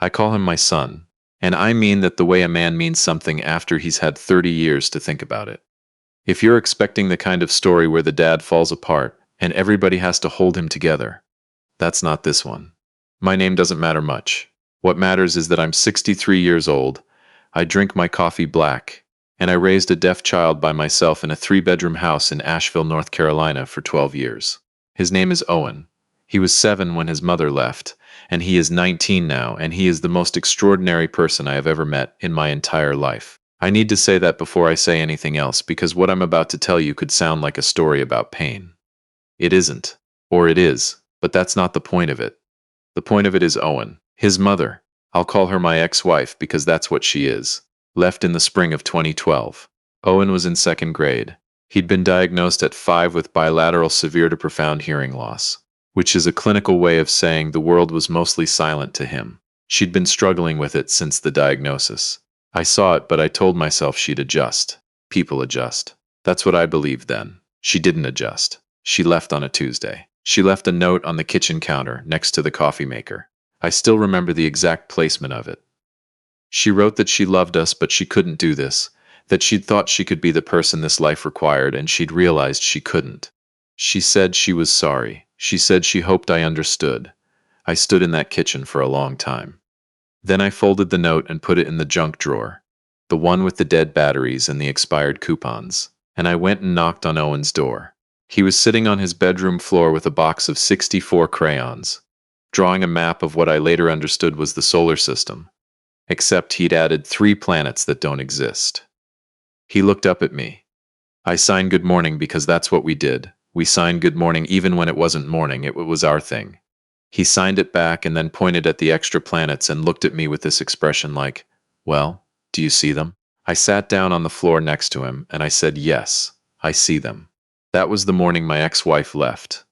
I call him my son. And I mean that the way a man means something after he's had 30 years to think about it. If you're expecting the kind of story where the dad falls apart and everybody has to hold him together, that's not this one. My name doesn't matter much. What matters is that I'm 63 years old, I drink my coffee black, and I raised a deaf child by myself in a 3-bedroom house in Asheville, North Carolina for 12 years. His name is Owen. He was 7 when his mother left, and he is 19 now, and he is the most extraordinary person I have ever met in my entire life. I need to say that before I say anything else, because what I'm about to tell you could sound like a story about pain. It isn't. Or it is, but that's not the point of it. The point of it is Owen, his mother. I'll call her my ex-wife because that's what she is. Left in the spring of 2012. Owen was in 2nd grade. He'd been diagnosed at 5 with bilateral severe to profound hearing loss, which is a clinical way of saying the world was mostly silent to him. She'd been struggling with it since the diagnosis. I saw it, but I told myself she'd adjust. People adjust. That's what I believed then. She didn't adjust. She left on a Tuesday. She left a note on the kitchen counter next to the coffee maker. I still remember the exact placement of it. She wrote that she loved us, but she couldn't do this, that she'd thought she could be the person this life required, and she'd realized she couldn't. She said she was sorry. She said she hoped I understood. I stood in that kitchen for a long time. Then I folded the note and put it in the junk drawer, the one with the dead batteries and the expired coupons, and I went and knocked on Owen's door. He was sitting on his bedroom floor with a box of 64 crayons, drawing a map of what I later understood was the solar system, except he'd added 3 planets that don't exist. He looked up at me. I signed good morning because that's what we did. We signed good morning even when it wasn't morning, it was our thing. He signed it back and then pointed at the extra planets and looked at me with this expression like, "Well, do you see them?" I sat down on the floor next to him and I said, "Yes, I see them." That was the morning my ex-wife left.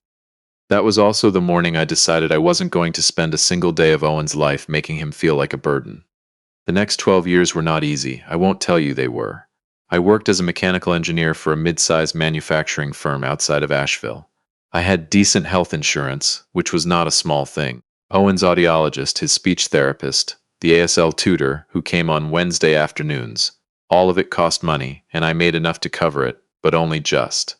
That was also the morning I decided I wasn't going to spend a single day of Owen's life making him feel like a burden. The next 12 years were not easy. I won't tell you they were. I worked as a mechanical engineer for a mid-sized manufacturing firm outside of Asheville. I had decent health insurance, which was not a small thing. Owen's audiologist, his speech therapist, the ASL tutor who came on Wednesday afternoons. All of it cost money, and I made enough to cover it, but only just.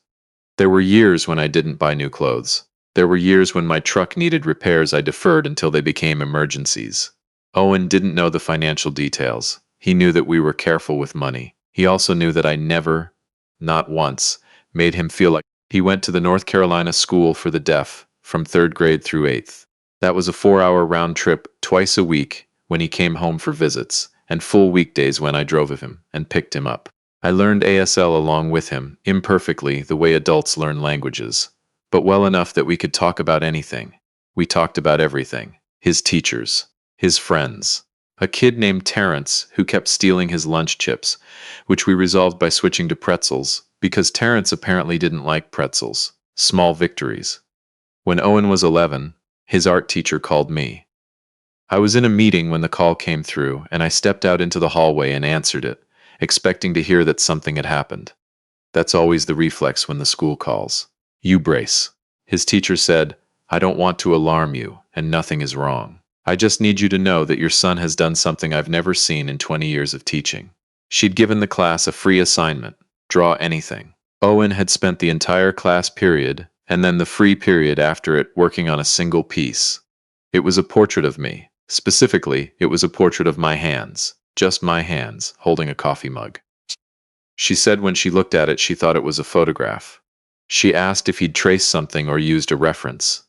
There were years when I didn't buy new clothes. There were years when my truck needed repairs I deferred until they became emergencies. Owen didn't know the financial details. He knew that we were careful with money. He also knew that I never, not once, made him feel like he went to the North Carolina School for the Deaf from 3rd grade through 8th. That was a 4-hour round trip twice a week when he came home for visits, and full weekdays when I drove him and picked him up. I learned ASL along with him, imperfectly, the way adults learn languages, but well enough that we could talk about anything. We talked about everything. His teachers, his friends, a kid named Terrence who kept stealing his lunch chips, which we resolved by switching to pretzels, because Terrence apparently didn't like pretzels. Small victories. When Owen was 11, his art teacher called me. I was in a meeting when the call came through, and I stepped out into the hallway and answered it, expecting to hear that something had happened. That's always the reflex when the school calls. "You brace." His teacher said, "I don't want to alarm you, and nothing is wrong. I just need you to know that your son has done something I've never seen in 20 years of teaching." She'd given the class a free assignment, draw anything. Owen had spent the entire class period, and then the free period after it, working on a single piece. It was a portrait of me. Specifically, it was a portrait of my hands, just my hands, holding a coffee mug. She said when she looked at it, she thought it was a photograph. She asked if he'd traced something or used a reference.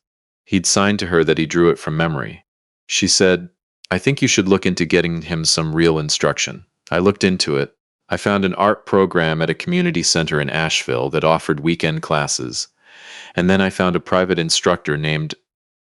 He'd signed to her that he drew it from memory. She said, "I think you should look into getting him some real instruction." I looked into it. I found an art program at a community center in Asheville that offered weekend classes. And then I found a private instructor named,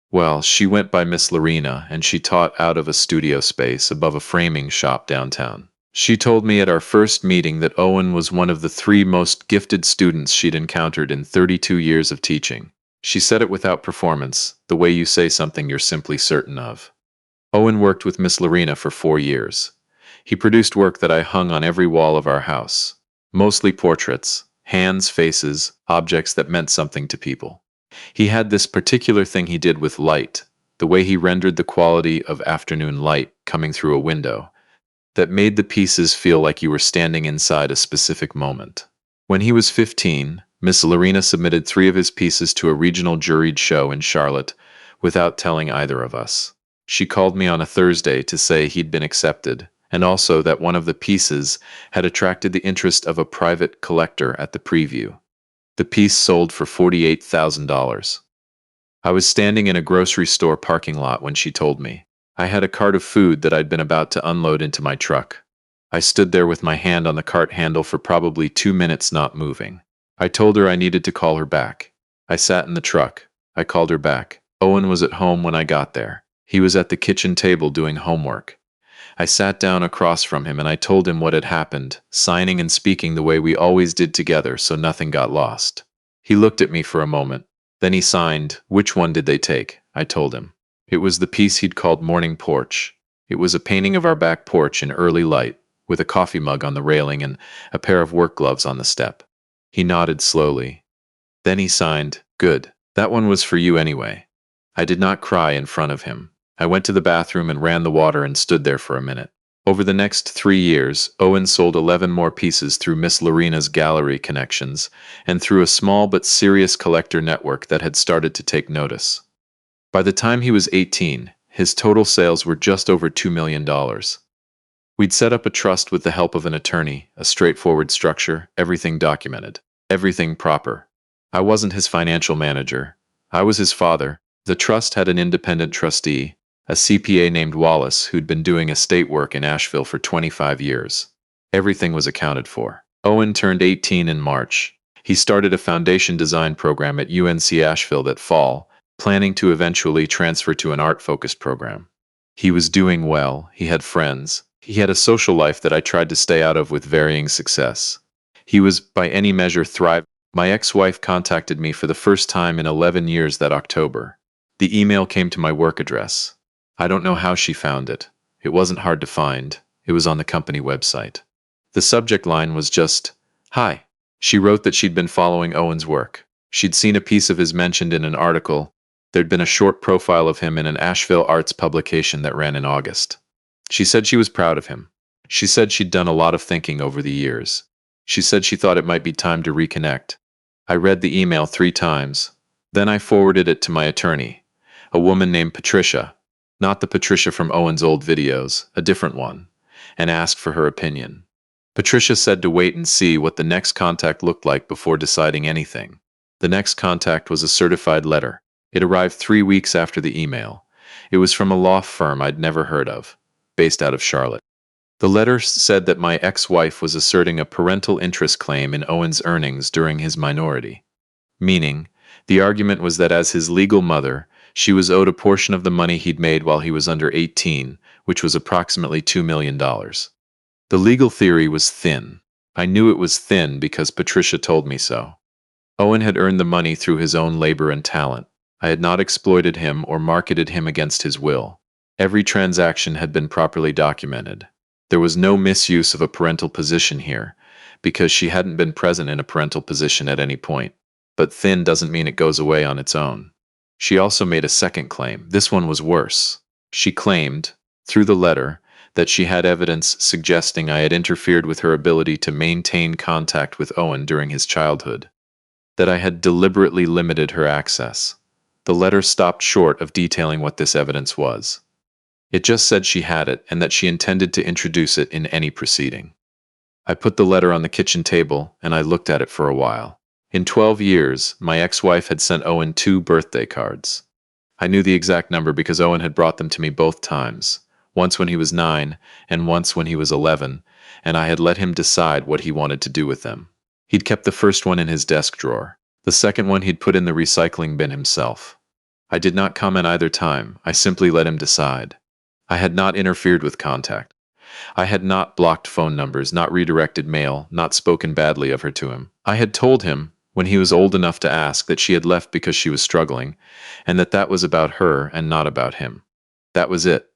well, she went by Miss Lorena, and she taught out of a studio space above a framing shop downtown. She told me at our first meeting that Owen was one of the 3 most gifted students she'd encountered in 32 years of teaching. She said it without performance, the way you say something you're simply certain of. Owen worked with Miss Lorena for 4 years. He produced work that I hung on every wall of our house. Mostly portraits, hands, faces, objects that meant something to people. He had this particular thing he did with light, the way he rendered the quality of afternoon light coming through a window, that made the pieces feel like you were standing inside a specific moment. When he was 15, Miss Lorena submitted 3 of his pieces to a regional juried show in Charlotte without telling either of us. She called me on a Thursday to say he'd been accepted, and also that one of the pieces had attracted the interest of a private collector at the preview. The piece sold for $48,000. I was standing in a grocery store parking lot when she told me. I had a cart of food that I'd been about to unload into my truck. I stood there with my hand on the cart handle for probably 2 minutes not moving. I told her I needed to call her back. I sat in the truck. I called her back. Owen was at home when I got there. He was at the kitchen table doing homework. I sat down across from him and I told him what had happened, signing and speaking the way we always did together so nothing got lost. He looked at me for a moment. Then he signed. Which one did they take? I told him. It was the piece he'd called Morning Porch. It was a painting of our back porch in early light, with a coffee mug on the railing and a pair of work gloves on the step. He nodded slowly. Then he signed, "Good. That one was for you anyway." I did not cry in front of him. I went to the bathroom and ran the water and stood there for a minute. Over the next 3 years, Owen sold 11 more pieces through Miss Lorena's gallery connections and through a small but serious collector network that had started to take notice. By the time he was 18, his total sales were just over $2 million. We'd set up a trust with the help of an attorney, a straightforward structure, everything documented, everything proper. I wasn't his financial manager. I was his father. The trust had an independent trustee, a CPA named Wallace who'd been doing estate work in Asheville for 25 years. Everything was accounted for. Owen turned 18 in March. He started a foundation design program at UNC Asheville that fall, planning to eventually transfer to an art-focused program. He was doing well. He had friends. He had a social life that I tried to stay out of with varying success. He was, by any measure, thriving. My ex-wife contacted me for the first time in 11 years that October. The email came to my work address. I don't know how she found it. It wasn't hard to find. It was on the company website. The subject line was just, "Hi." She wrote that she'd been following Owen's work. She'd seen a piece of his mentioned in an article. There'd been a short profile of him in an Asheville arts publication that ran in August. She said she was proud of him. She said she'd done a lot of thinking over the years. She said she thought it might be time to reconnect. I read the email 3 times. Then I forwarded it to my attorney, a woman named Patricia, not the Patricia from Owen's old videos, a different one, and asked for her opinion. Patricia said to wait and see what the next contact looked like before deciding anything. The next contact was a certified letter. It arrived 3 weeks after the email. It was from a law firm I'd never heard of, based out of Charlotte. The letter said that my ex-wife was asserting a parental interest claim in Owen's earnings during his minority. Meaning, the argument was that as his legal mother, she was owed a portion of the money he'd made while he was under 18, which was approximately $2 million. The legal theory was thin. I knew it was thin because Patricia told me so. Owen had earned the money through his own labor and talent. I had not exploited him or marketed him against his will. Every transaction had been properly documented. There was no misuse of a parental position here, because she hadn't been present in a parental position at any point. But thin doesn't mean it goes away on its own. She also made a second claim. This one was worse. She claimed, through the letter, that she had evidence suggesting I had interfered with her ability to maintain contact with Owen during his childhood, that I had deliberately limited her access. The letter stopped short of detailing what this evidence was. It just said she had it and that she intended to introduce it in any proceeding. I put the letter on the kitchen table and I looked at it for a while. In 12 years, my ex-wife had sent Owen 2 birthday cards. I knew the exact number because Owen had brought them to me both times, once when he was 9 and once when he was 11, and I had let him decide what he wanted to do with them. He'd kept the first one in his desk drawer. The second one he'd put in the recycling bin himself. I did not comment either time. I simply let him decide. I had not interfered with contact. I had not blocked phone numbers, not redirected mail, not spoken badly of her to him. I had told him, when he was old enough to ask, that she had left because she was struggling, and that was about her and not about him. That was it.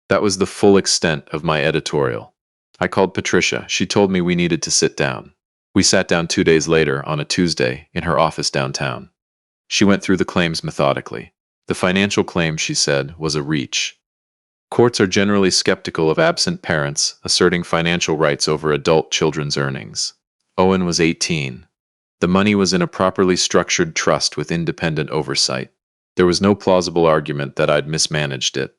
That was the full extent of my editorial. I called Patricia. She told me we needed to sit down. We sat down 2 days later, on a Tuesday, in her office downtown. She went through the claims methodically. The financial claim, she said, was a reach. Courts are generally skeptical of absent parents asserting financial rights over adult children's earnings. Owen was 18. The money was in a properly structured trust with independent oversight. There was no plausible argument that I'd mismanaged it.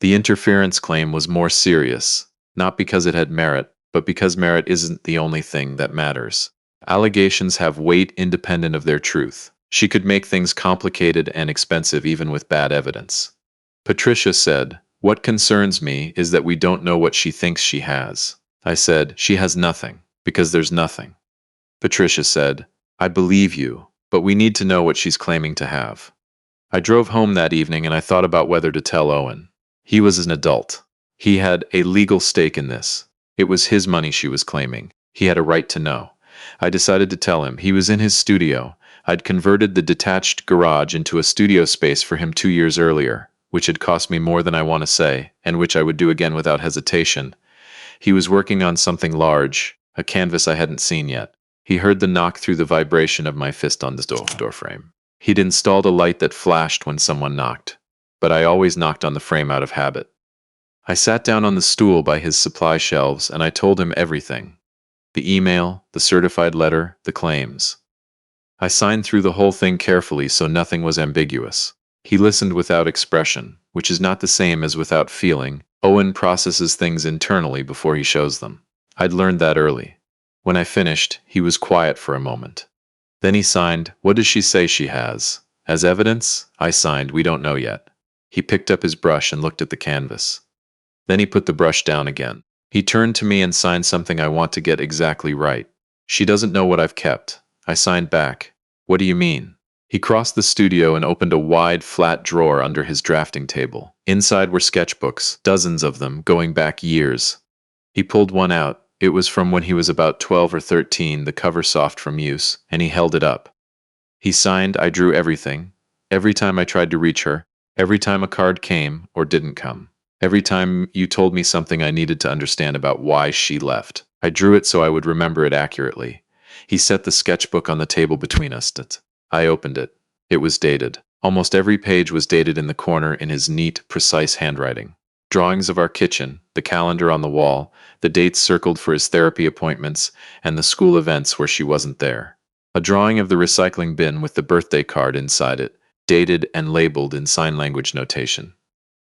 The interference claim was more serious, not because it had merit, but because merit isn't the only thing that matters. Allegations have weight independent of their truth. She could make things complicated and expensive even with bad evidence. Patricia said, "What concerns me is that we don't know what she thinks she has." I said, "She has nothing, because there's nothing." Patricia said, "I believe you, but we need to know what she's claiming to have." I drove home that evening and I thought about whether to tell Owen. He was an adult. He had a legal stake in this. It was his money she was claiming. He had a right to know. I decided to tell him. He was in his studio. I'd converted the detached garage into a studio space for him 2 years earlier, which had cost me more than I want to say, and which I would do again without hesitation. He was working on something large, a canvas I hadn't seen yet. He heard the knock through the vibration of my fist on the door frame. He'd installed a light that flashed when someone knocked, but I always knocked on the frame out of habit. I sat down on the stool by his supply shelves and I told him everything. The email, the certified letter, the claims. I signed through the whole thing carefully so nothing was ambiguous. He listened without expression, which is not the same as without feeling. Owen processes things internally before he shows them. I'd learned that early. When I finished, he was quiet for a moment. Then he signed, "What does she say she has?" "As evidence?" I signed, "We don't know yet." He picked up his brush and looked at the canvas. Then he put the brush down again. He turned to me and signed something I want to get exactly right. "She doesn't know what I've kept." I signed back. "What do you mean?" He crossed the studio and opened a wide, flat drawer under his drafting table. Inside were sketchbooks, dozens of them, going back years. He pulled one out. It was from when he was about 12 or 13, the cover soft from use, and he held it up. He signed, "I drew everything. Every time I tried to reach her. Every time a card came or didn't come. Every time you told me something I needed to understand about why she left. I drew it so I would remember it accurately." He set the sketchbook on the table between us. I opened it. It was dated. Almost every page was dated in the corner in his neat, precise handwriting. Drawings of our kitchen, the calendar on the wall, the dates circled for his therapy appointments, and the school events where she wasn't there. A drawing of the recycling bin with the birthday card inside it, dated and labeled in sign language notation.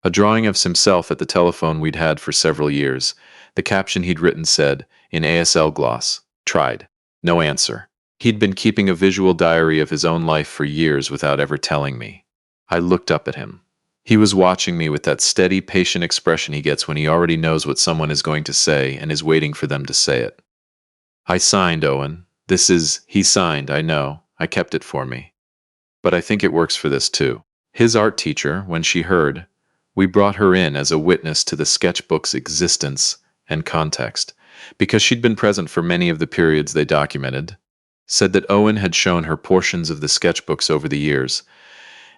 A drawing of himself at the telephone we'd had for several years. The caption he'd written said, in ASL gloss, "Tried. No answer." He'd been keeping a visual diary of his own life for years without ever telling me. I looked up at him. He was watching me with that steady, patient expression he gets when he already knows what someone is going to say and is waiting for them to say it. "I signed, Owen. He signed, I know. I kept it for me. But I think it works for this too." His art teacher, when she heard, we brought her in as a witness to the sketchbook's existence and context, because she'd been present for many of the periods they documented, said that Owen had shown her portions of the sketchbooks over the years,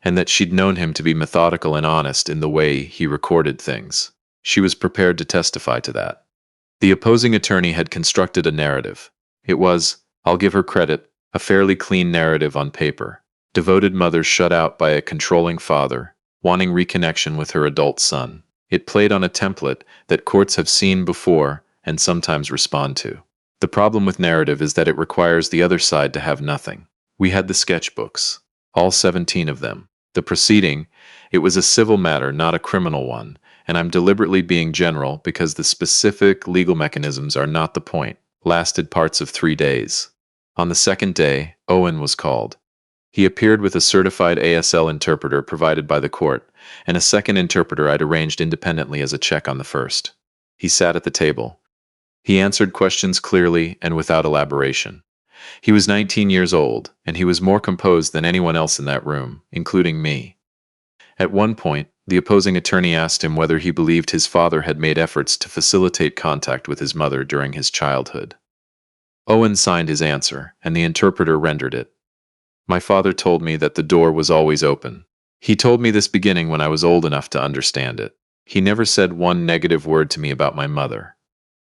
and that she'd known him to be methodical and honest in the way he recorded things. She was prepared to testify to that. The opposing attorney had constructed a narrative. It was, I'll give her credit, a fairly clean narrative on paper. Devoted mother shut out by a controlling father, wanting reconnection with her adult son. It played on a template that courts have seen before and sometimes respond to. The problem with narrative is that it requires the other side to have nothing. We had the sketchbooks, all 17 of them. The proceeding, it was a civil matter, not a criminal one, and I'm deliberately being general because the specific legal mechanisms are not the point, lasted parts of 3 days. On the second day, Owen was called. He appeared with a certified ASL interpreter provided by the court, and a second interpreter I'd arranged independently as a check on the first. He sat at the table. He answered questions clearly and without elaboration. He was 19 years old, and he was more composed than anyone else in that room, including me. At one point, the opposing attorney asked him whether he believed his father had made efforts to facilitate contact with his mother during his childhood. Owen signed his answer, and the interpreter rendered it. "My father told me that the door was always open. He told me this beginning when I was old enough to understand it. He never said one negative word to me about my mother.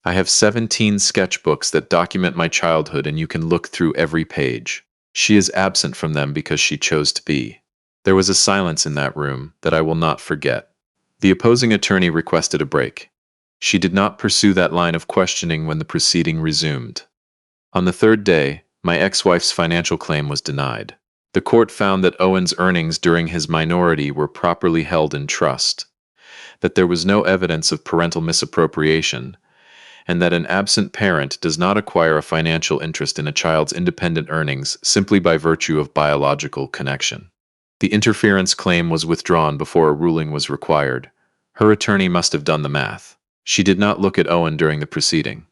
I have 17 sketchbooks that document my childhood, and you can look through every page. She is absent from them because she chose to be. There was a silence in that room that I will not forget. The opposing attorney requested a break. She did not pursue that line of questioning when the proceeding resumed. On the third day, my ex-wife's financial claim was denied. The court found that Owen's earnings during his minority were properly held in trust, that there was no evidence of parental misappropriation, and that an absent parent does not acquire a financial interest in a child's independent earnings simply by virtue of biological connection. The interference claim was withdrawn before a ruling was required. Her attorney must have done the math. She did not look at Owen during the proceeding.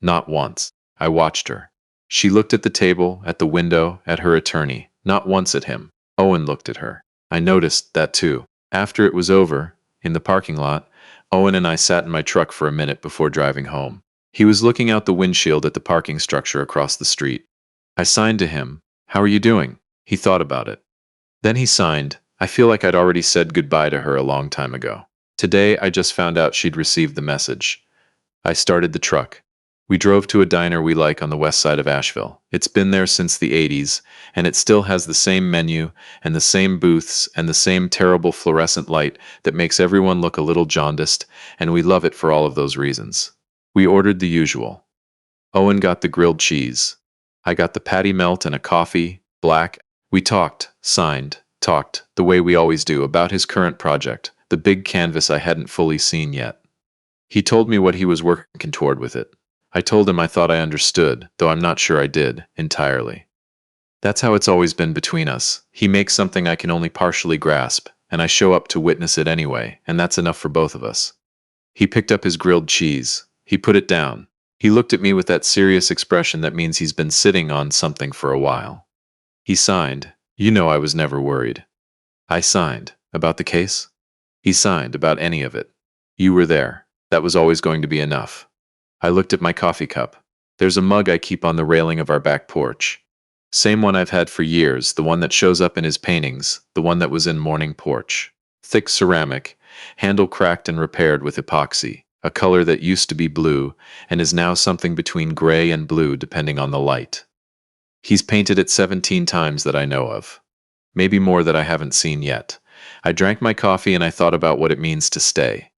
Not once. I watched her. She looked at the table, at the window, at her attorney. Not once at him. Owen looked at her. I noticed that too. After it was over, in the parking lot, Owen and I sat in my truck for a minute before driving home. He was looking out the windshield at the parking structure across the street. I signed to him. "How are you doing?" He thought about it. Then he signed. I feel like I'd already said goodbye to her a long time ago. Today, I just found out she'd received the message. I started the truck. We drove to a diner we like on the west side of Asheville. It's been there since the 80s, and it still has the same menu, and the same booths, and the same terrible fluorescent light that makes everyone look a little jaundiced, and we love it for all of those reasons. We ordered the usual. Owen got the grilled cheese. I got the patty melt and a coffee, black. We talked, signed, talked, the way we always do, about his current project, the big canvas I hadn't fully seen yet. He told me what he was working toward with it. I told him I thought I understood, though I'm not sure I did, entirely. That's how it's always been between us. He makes something I can only partially grasp, and I show up to witness it anyway, and that's enough for both of us. He picked up his grilled cheese. He put it down. He looked at me with that serious expression that means he's been sitting on something for a while. He signed. You know I was never worried. I signed. About the case? He signed about any of it. You were there. That was always going to be enough. I looked at my coffee cup. There's a mug I keep on the railing of our back porch. Same one I've had for years, the one that shows up in his paintings, the one that was in Morning Porch. Thick ceramic, handle cracked and repaired with epoxy, a color that used to be blue and is now something between gray and blue depending on the light. He's painted it 17 times that I know of. Maybe more that I haven't seen yet. I drank my coffee and I thought about what it means to stay.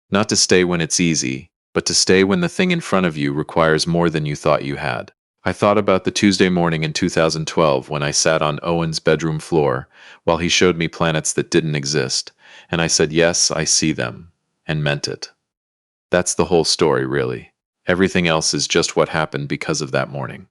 Not to stay when it's easy, but to stay when the thing in front of you requires more than you thought you had. I thought about the Tuesday morning in 2012 when I sat on Owen's bedroom floor while he showed me planets that didn't exist, and I said, "Yes, I see them," and meant it. That's the whole story, really. Everything else is just what happened because of that morning.